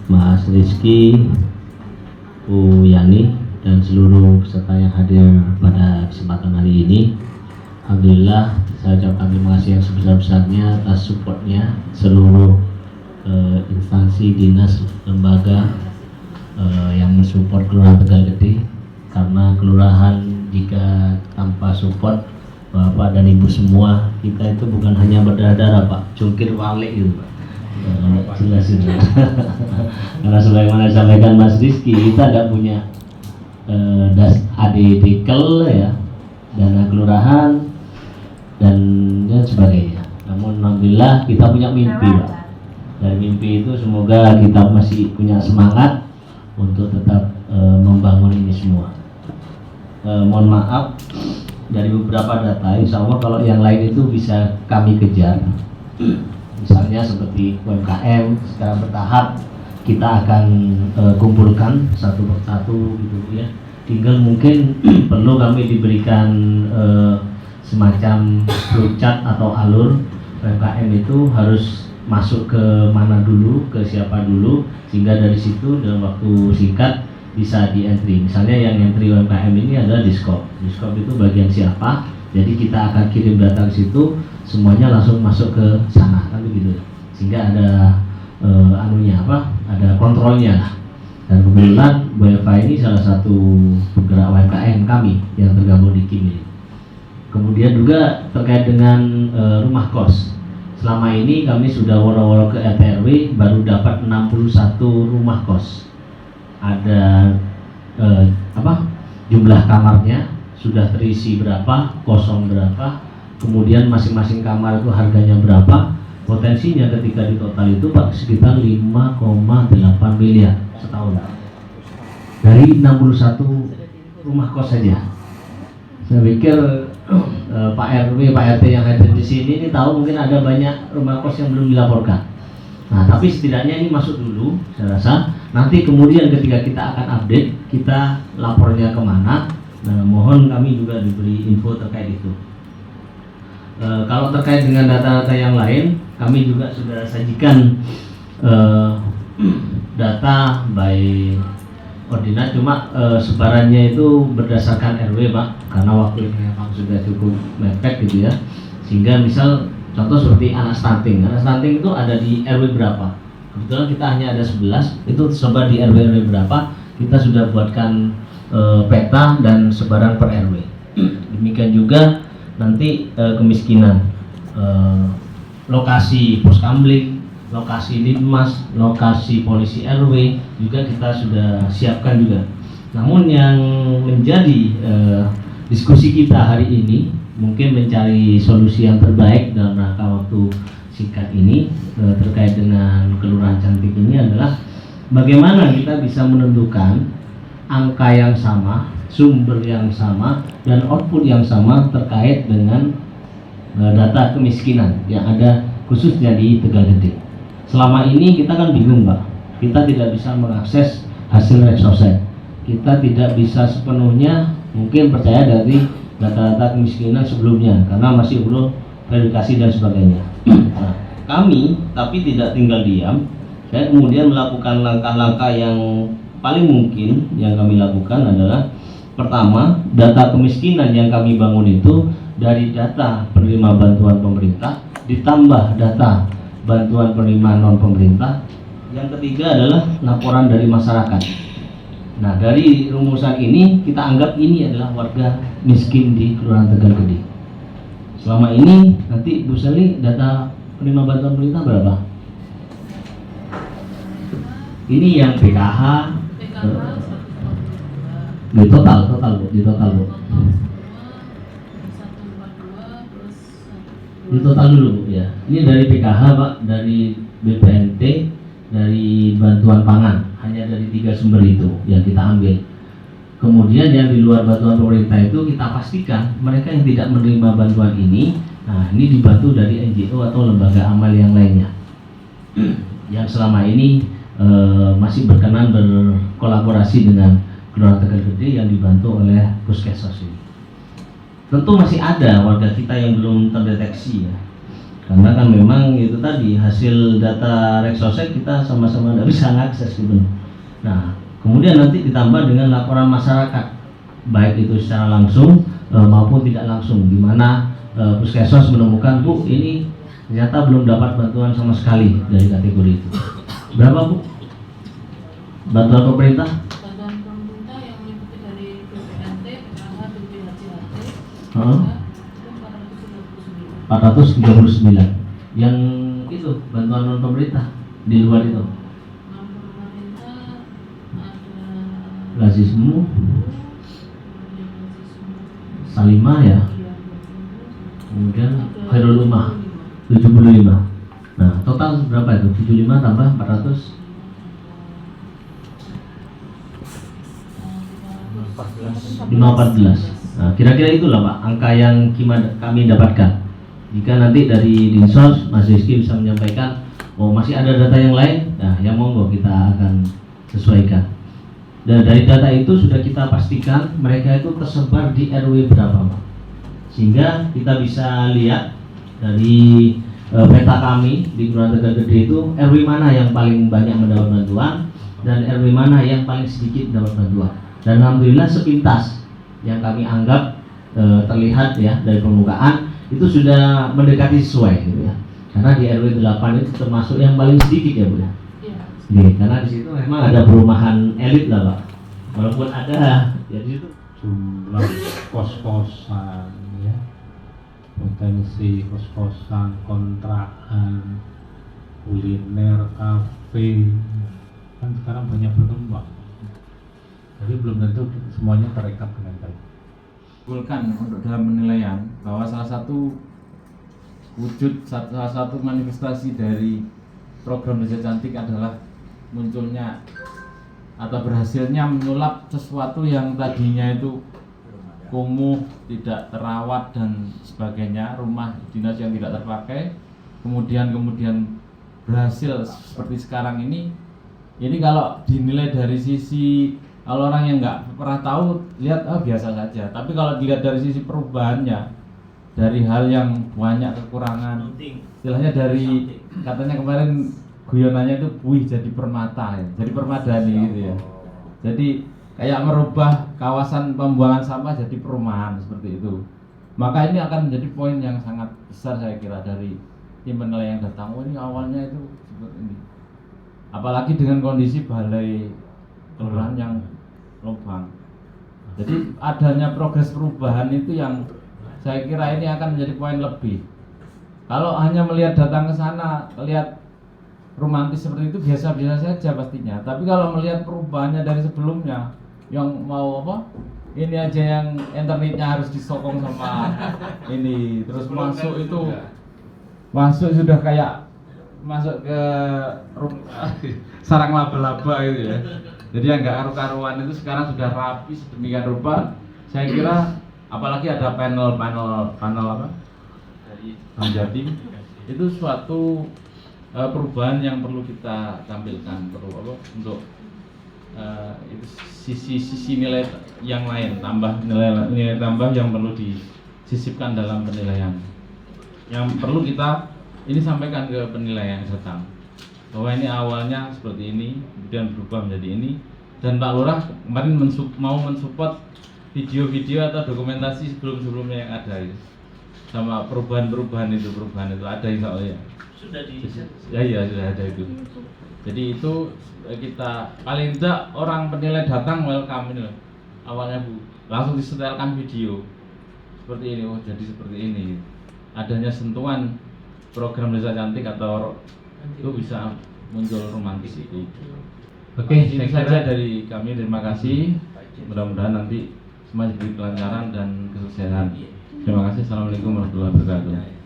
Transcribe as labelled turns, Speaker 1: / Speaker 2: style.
Speaker 1: Mas Rizky, Bu Yani, dan seluruh peserta yang hadir pada kesempatan hari ini. Alhamdulillah, saya ucapkan terima kasih yang sebesar-besarnya atas supportnya seluruh instansi, dinas, lembaga yang mensupport Kelurahan Tegal Gede. Karena kelurahan jika tanpa support Bapak dan Ibu semua, kita itu bukan hanya berdarah-darah Pak, cungkir walik gitu Pak. Jelas itu. Karena sebagaimana disampaikan Mas Rizky, kita tidak punya ADDKL ya, dana kelurahan dan sebagainya. Namun alhamdulillah kita punya mimpi Pak. Dan mimpi itu semoga kita masih punya semangat untuk tetap membangun ini semua. Mohon maaf dari beberapa data, insya Allah kalau yang lain itu bisa kami kejar. Misalnya seperti UMKM secara bertahap kita akan kumpulkan satu persatu gitu ya. Tinggal mungkin perlu kami diberikan semacam flowchart atau alur UMKM itu harus masuk ke mana dulu, ke siapa dulu, sehingga dari situ dalam waktu singkat bisa di entry. Misalnya yang entry UMKM ini adalah Diskop. Diskop itu bagian siapa? Jadi kita akan kirim data ke situ, semuanya langsung masuk ke sana, kan begitu. Sehingga ada ada kontrolnya lah. Dan kebetulan Bu Eva ini salah satu penggerak UMKM kami yang tergabung di KIM ini. Kemudian juga terkait dengan rumah kos. Selama ini kami sudah woro-woro ke RT RW baru dapat 61 rumah kos. Ada jumlah kamarnya sudah terisi berapa, kosong berapa, kemudian masing-masing kamar itu harganya berapa, potensinya ketika di total itu Pak sekitar 5,8 miliar setahun dari 61 rumah kos saja. Saya pikir Pak RW, Pak RT yang hadir di sini ini tahu mungkin ada banyak rumah kos yang belum dilaporkan. Nah, tapi setidaknya ini masuk dulu, saya rasa. Nanti kemudian ketika kita akan update, kita lapornya kemana. Nah, mohon kami juga diberi info terkait itu. Kalau terkait dengan data-data yang lain, kami juga sudah sajikan data by ordinat, cuma sebarannya itu berdasarkan RW Pak, karena waktu ini memang sudah cukup mepet gitu ya. Sehingga misal contoh seperti anak stunting itu ada di RW berapa? Kebetulan kita hanya ada 11, itu tersebar di RW berapa? Kita sudah buatkan peta dan sebaran per RW. Demikian juga nanti kemiskinan, lokasi poskamling, lokasi Linmas, lokasi polisi RW juga kita sudah siapkan juga. Namun yang menjadi diskusi kita hari ini mungkin mencari solusi yang terbaik dalam rangka waktu singkat ini terkait dengan Kelurahan Cantik ini adalah bagaimana kita bisa menentukan angka yang sama, sumber yang sama, dan output yang sama terkait dengan data kemiskinan yang ada khususnya di Tegal Gede. Selama ini kita kan bingung Pak, kita tidak bisa mengakses hasil resource, kita tidak bisa sepenuhnya mungkin percaya dari data-data kemiskinan sebelumnya karena masih belum verifikasi dan sebagainya. Nah, kami tapi tidak tinggal diam, saya kemudian melakukan langkah-langkah yang paling mungkin yang kami lakukan adalah pertama, data kemiskinan yang kami bangun itu dari data penerima bantuan pemerintah ditambah data bantuan penerima non pemerintah. Yang ketiga adalah laporan dari masyarakat. Nah, dari rumusan ini kita anggap ini adalah warga miskin di Kelurahan Tegal Gede. Selama ini nanti Bu Seli data penerima bantuan pemerintah berapa? Ini yang PKH di total Bu. Di total dulu Bu ya. Ini dari PKH Pak, dari BPNT, dari bantuan pangan, hanya dari 3 sumber itu yang kita ambil. Kemudian yang di luar bantuan pemerintah itu kita pastikan mereka yang tidak menerima bantuan ini, nah ini dibantu dari NGO atau lembaga amal yang lainnya yang selama ini masih berkenan berkolaborasi dengan Kelurahan Tegal Gede yang dibantu oleh Puskesmas ini. Tentu masih ada warga kita yang belum terdeteksi ya. karena kan memang itu tadi hasil data Reksosek kita sama-sama tidak bisa mengakses gitu. Nah, kemudian nanti ditambah dengan laporan masyarakat, baik itu secara langsung maupun tidak langsung, di mana Puskesmas menemukan, Bu, ini ternyata belum dapat bantuan sama sekali dari kategori itu. Berapa, Bu? Bantuan pemerintah?
Speaker 2: Bantuan pemerintah yang meliputi dari BPNT, PKH, BPHJHT,
Speaker 1: 439. Yang itu bantuan non pemerintah di luar itu?
Speaker 2: Non pemerintah ada
Speaker 1: Lazismu, Salimah ya, kemudian Khairul Ummah 75. Nah, total berapa itu? 75 tambah 400 514. Nah, kira-kira itulah Pak angka yang kami dapatkan. Jika nanti dari Dinsos Mas Rizky bisa menyampaikan, oh masih ada data yang lain, nah yang monggo kita akan sesuaikan. Dan dari data itu sudah kita pastikan mereka itu tersebar di RW berapa, Pak. Sehingga kita bisa lihat dari peta kami di Kelurahan Tegalgede itu RW mana yang paling banyak mendapat bantuan dan RW mana yang paling sedikit mendapat bantuan. Dan alhamdulillah sepintas yang kami anggap terlihat ya dari permukaan itu sudah mendekati sesuai gitu ya. Karena di RW 8 itu termasuk yang paling sedikit ya, Bu ya. Iya, karena di situ memang ada perumahan elit lah, Pak. Walaupun ada ya di situ
Speaker 3: jumlah kos-kosan ya, potensi kos-kosan, kontrakan, kuliner, kafe kan sekarang banyak berkembang. Jadi belum tentu semuanya terekam dengan baik.
Speaker 4: Untuk dalam penilaian bahwa salah satu manifestasi dari program Desa Cantik adalah munculnya atau berhasilnya menyulap sesuatu yang tadinya itu kumuh, tidak terawat dan sebagainya, rumah dinas yang tidak terpakai, kemudian berhasil seperti sekarang ini kalau dinilai dari sisi, kalau orang yang nggak pernah tahu lihat biasa saja, tapi kalau dilihat dari sisi perubahannya, dari hal yang banyak kekurangan, istilahnya dari katanya kemarin guyonannya itu buih jadi permata ya, jadi permadani gitu ya. Jadi kayak merubah kawasan pembuangan sampah jadi perumahan seperti itu. Maka ini akan menjadi poin yang sangat besar saya kira dari tim penilai yang datang. Oh, ini awalnya itu seperti ini. Apalagi dengan kondisi balai kelurahan yang lubang. Jadi adanya progres perubahan itu yang saya kira ini akan menjadi poin lebih. Kalau hanya melihat datang ke sana, lihat romantis seperti itu biasa-biasa saja pastinya. Tapi kalau melihat perubahannya dari sebelumnya, yang mau apa? Ini aja yang internetnya harus disokong sama ini, terus masuk itu, masuk sudah kayak masuk ke sarang laba-laba gitu ya. Jadi yang nggak karu-karuan itu sekarang sudah rapi sedemikian rupa. Saya kira apalagi ada panel apa dari Jatim, itu suatu perubahan yang perlu kita tampilkan, perlu apa untuk sisi nilai yang lain, nilai tambah yang perlu disisipkan dalam penilaian, yang perlu kita ini sampaikan ke penilaian datang bahwa ini awalnya seperti ini, kemudian berubah menjadi ini, dan Pak Lurah kemarin mau mensupport video-video atau dokumentasi sebelum-sebelumnya yang ada itu, sama perubahan itu ada insya Allah ya. Sudah sudah ada itu. Jadi itu kita paling tidak orang penilai datang welcome ini loh. Awalnya Bu langsung disetelkan video seperti ini, oh jadi seperti ini. Adanya sentuhan program Desa Cantik atau itu bisa muncul romantis itu. Oke, ini saja dari kami. Terima kasih. Mudah-mudahan nanti semua diberi kelancaran dan kesuksesan. Terima kasih. Assalamualaikum warahmatullahi wabarakatuh.